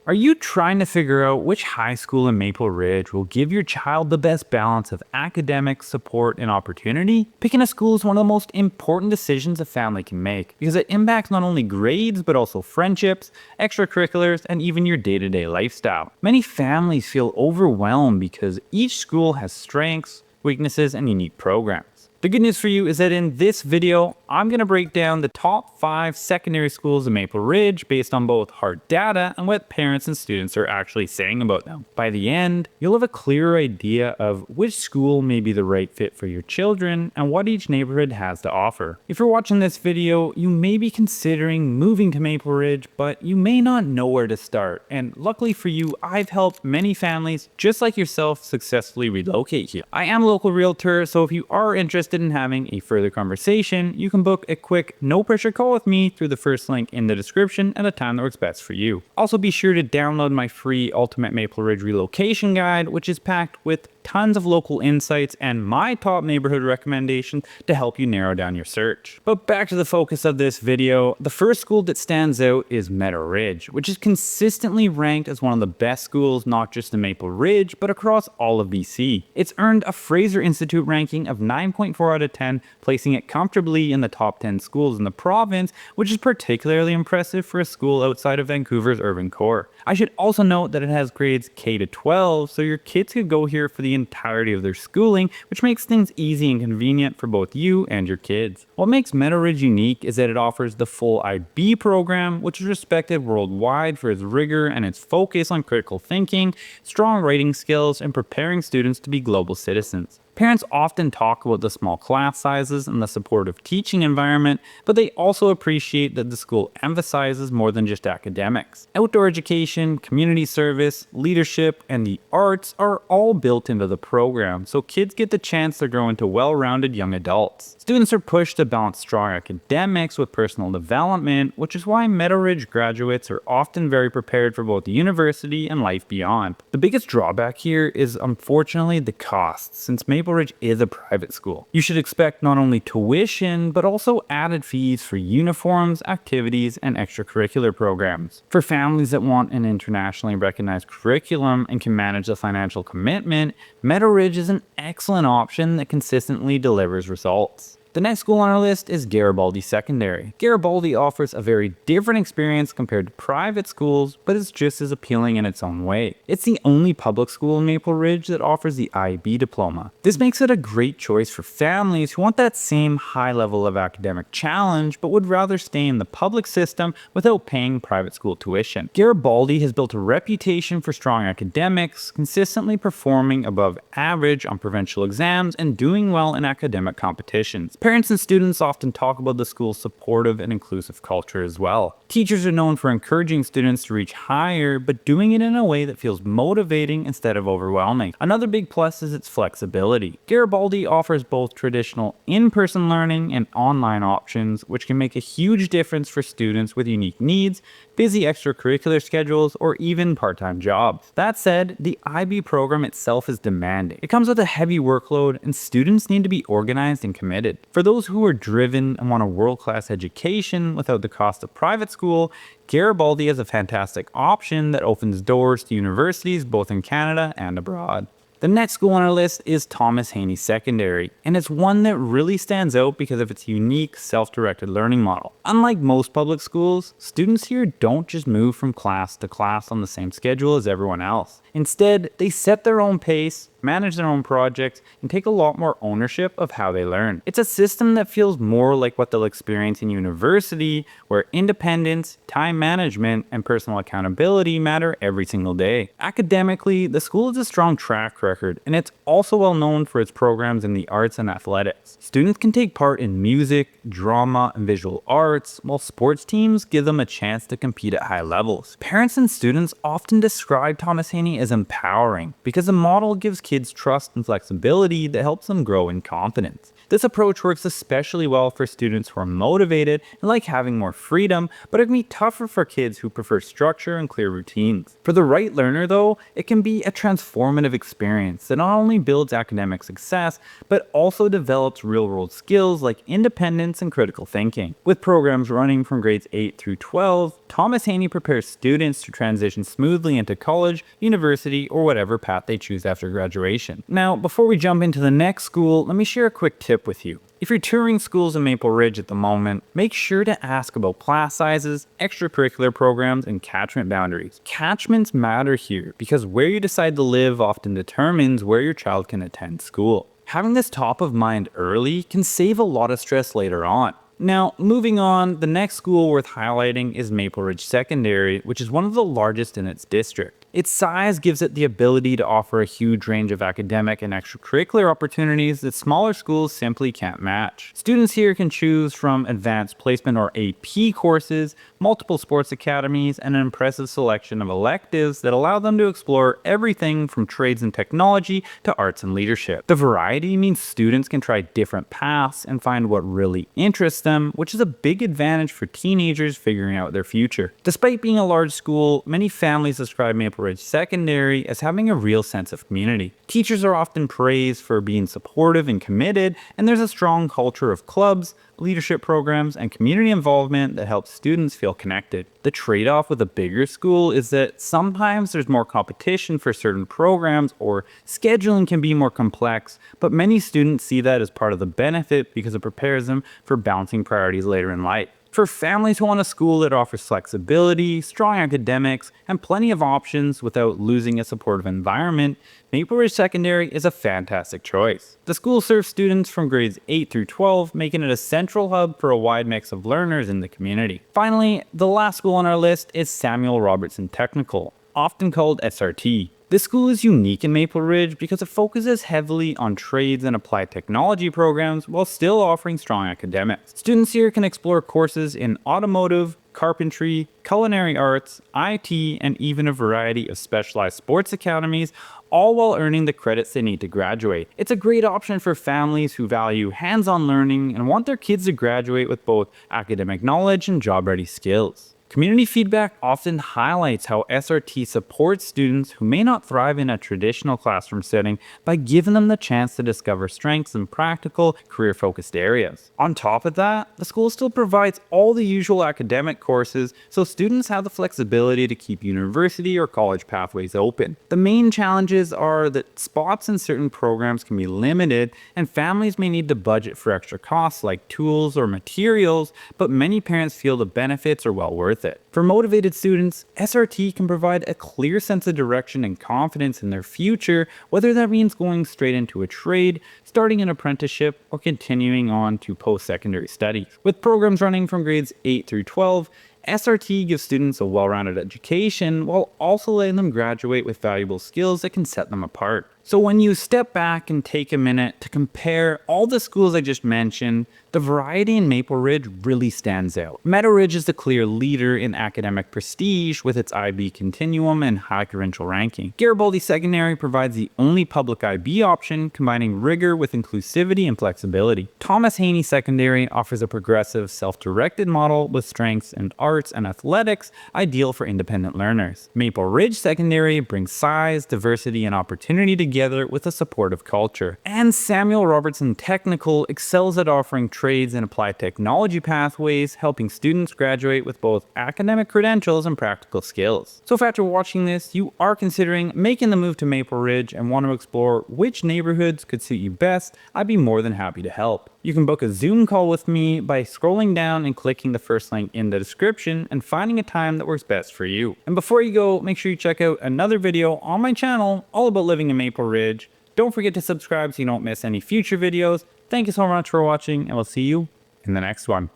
Are you trying to figure out which high school in Maple Ridge will give your child the best balance of academic support and opportunity? Picking a school is one of the most important decisions a family can make because it impacts not only grades but also friendships, extracurriculars, and even your day-to-day lifestyle. Many families feel overwhelmed because each school has strengths, weaknesses, and unique programs. The good news for you is that in this video, I'm going to break down the top 5 secondary schools in Maple Ridge based on both hard data and what parents and students are actually saying about them. By the end, you'll have a clearer idea of which school may be the right fit for your children and what each neighborhood has to offer. If you're watching this video, you may be considering moving to Maple Ridge, but you may not know where to start. And luckily for you, I've helped many families just like yourself successfully relocate here. I am a local realtor, so if you are interested in having a further conversation, you can book a quick no pressure call with me through the first link in the description at a time that works best for you. Also be sure to download my free Ultimate Maple Ridge Relocation Guide, which is packed with tons of local insights and my top neighborhood recommendations to help you narrow down your search. But back to the focus of this video, the first school that stands out is Meadowridge, which is consistently ranked as one of the best schools not just in Maple Ridge but across all of BC. It's earned a Fraser Institute ranking of 9.4 out of 10, placing it comfortably in the top 10 schools in the province, which is particularly impressive for a school outside of Vancouver's urban core. I should also note that it has grades K to 12, so your kids could go here for the entirety of their schooling, which makes things easy and convenient for both you and your kids. What makes Meadowridge unique is that it offers the full IB program, which is respected worldwide for its rigor and its focus on critical thinking, strong writing skills, and preparing students to be global citizens. Parents often talk about the small class sizes and the supportive teaching environment, but they also appreciate that the school emphasizes more than just academics. Outdoor education, community service, leadership, and the arts are all built into the program, so kids get the chance to grow into well-rounded young adults. Students are pushed to balance strong academics with personal development, which is why Meadowridge graduates are often very prepared for both the university and life beyond. The biggest drawback here is unfortunately the cost, since Maple Ridge is a private school. You should expect not only tuition, but also added fees for uniforms, activities, and extracurricular programs. For families that want an internationally recognized curriculum and can manage the financial commitment, Meadowridge is an excellent option that consistently delivers results. The next school on our list is Garibaldi Secondary. Garibaldi offers a very different experience compared to private schools, but it's just as appealing in its own way. It's the only public school in Maple Ridge that offers the IB diploma. This makes it a great choice for families who want that same high level of academic challenge, but would rather stay in the public system without paying private school tuition. Garibaldi has built a reputation for strong academics, consistently performing above average on provincial exams and doing well in academic competitions. Parents and students often talk about the school's supportive and inclusive culture as well. Teachers are known for encouraging students to reach higher, but doing it in a way that feels motivating instead of overwhelming. Another big plus is its flexibility. Garibaldi offers both traditional in-person learning and online options, which can make a huge difference for students with unique needs, busy extracurricular schedules, or even part-time jobs. That said, the IB program itself is demanding. It comes with a heavy workload, and students need to be organized and committed. For those who are driven and want a world-class education without the cost of private school, Garibaldi is a fantastic option that opens doors to universities both in Canada and abroad. The next school on our list is Thomas Haney Secondary, and it's one that really stands out because of its unique self-directed learning model. Unlike most public schools, students here don't just move from class to class on the same schedule as everyone else. Instead, they set their own pace, manage their own projects, and take a lot more ownership of how they learn. It's a system that feels more like what they'll experience in university, where independence, time management, and personal accountability matter every single day. Academically, the school has a strong track record, and it's also well known for its programs in the arts and athletics. Students can take part in music, drama, and visual arts, while sports teams give them a chance to compete at high levels. Parents and students often describe Thomas Haney as empowering because the model gives kids trust and flexibility that helps them grow in confidence. This approach works especially well for students who are motivated and like having more freedom, but it can be tougher for kids who prefer structure and clear routines. For the right learner though, it can be a transformative experience that not only builds academic success, but also develops real-world skills like independence and critical thinking. With programs running from grades 8 through 12, Thomas Haney prepares students to transition smoothly into college, university, or whatever path they choose after graduation. Now, before we jump into the next school, let me share a quick tip with you. If you're touring schools in Maple Ridge at the moment, make sure to ask about class sizes, extracurricular programs, and catchment boundaries. Catchments matter here because where you decide to live often determines where your child can attend school. Having this top of mind early can save a lot of stress later on. Now, moving on, the next school worth highlighting is Meadowridge Secondary, which is one of the largest in its district. Its size gives it the ability to offer a huge range of academic and extracurricular opportunities that smaller schools simply can't match. Students here can choose from advanced placement or AP courses, multiple sports academies, and an impressive selection of electives that allow them to explore everything from trades and technology to arts and leadership. The variety means students can try different paths and find what really interests them, which is a big advantage for teenagers figuring out their future. Despite being a large school, many families describe Meadowridge Secondary as having a real sense of community. Teachers are often praised for being supportive and committed, and there's a strong culture of clubs, leadership programs, and community involvement that helps students feel connected. The trade-off with a bigger school is that sometimes there's more competition for certain programs or scheduling can be more complex, but many students see that as part of the benefit because it prepares them for balancing priorities later in life. For families who want a school that offers flexibility, strong academics, and plenty of options without losing a supportive environment, Meadowridge Secondary is a fantastic choice. The school serves students from grades 8 through 12, making it a central hub for a wide mix of learners in the community. Finally, the last school on our list is Samuel Robertson Technical, often called SRT. This school is unique in Maple Ridge because it focuses heavily on trades and applied technology programs while still offering strong academics. Students here can explore courses in automotive, carpentry, culinary arts, IT, and even a variety of specialized sports academies, all while earning the credits they need to graduate. It's a great option for families who value hands-on learning and want their kids to graduate with both academic knowledge and job-ready skills. Community feedback often highlights how SRT supports students who may not thrive in a traditional classroom setting by giving them the chance to discover strengths in practical, career-focused areas. On top of that, the school still provides all the usual academic courses, so students have the flexibility to keep university or college pathways open. The main challenges are that spots in certain programs can be limited, and families may need to budget for extra costs like tools or materials, but many parents feel the benefits are well worth it. For motivated students, SRT can provide a clear sense of direction and confidence in their future, whether that means going straight into a trade, starting an apprenticeship, or continuing on to post-secondary studies. With programs running from grades 8 through 12, SRT gives students a well-rounded education while also letting them graduate with valuable skills that can set them apart. So when you step back and take a minute to compare all the schools I just mentioned, the variety in Maple Ridge really stands out. Meadowridge is the clear leader in academic prestige with its IB continuum and high provincial ranking. Garibaldi Secondary provides the only public IB option, combining rigor with inclusivity and flexibility. Thomas Haney Secondary offers a progressive, self-directed model with strengths in arts and athletics, ideal for independent learners. Maple Ridge Secondary brings size, diversity, and opportunity together with a supportive culture. And Samuel Robertson Technical excels at offering trades and applied technology pathways, helping students graduate with both academic credentials and practical skills. So if after watching this, you are considering making the move to Maple Ridge and want to explore which neighborhoods could suit you best, I'd be more than happy to help. You can book a Zoom call with me by scrolling down and clicking the first link in the description and finding a time that works best for you. And before you go, make sure you check out another video on my channel all about living in Maple Ridge. Don't forget to subscribe so you don't miss any future videos. Thank you so much for watching, and we'll see you in the next one.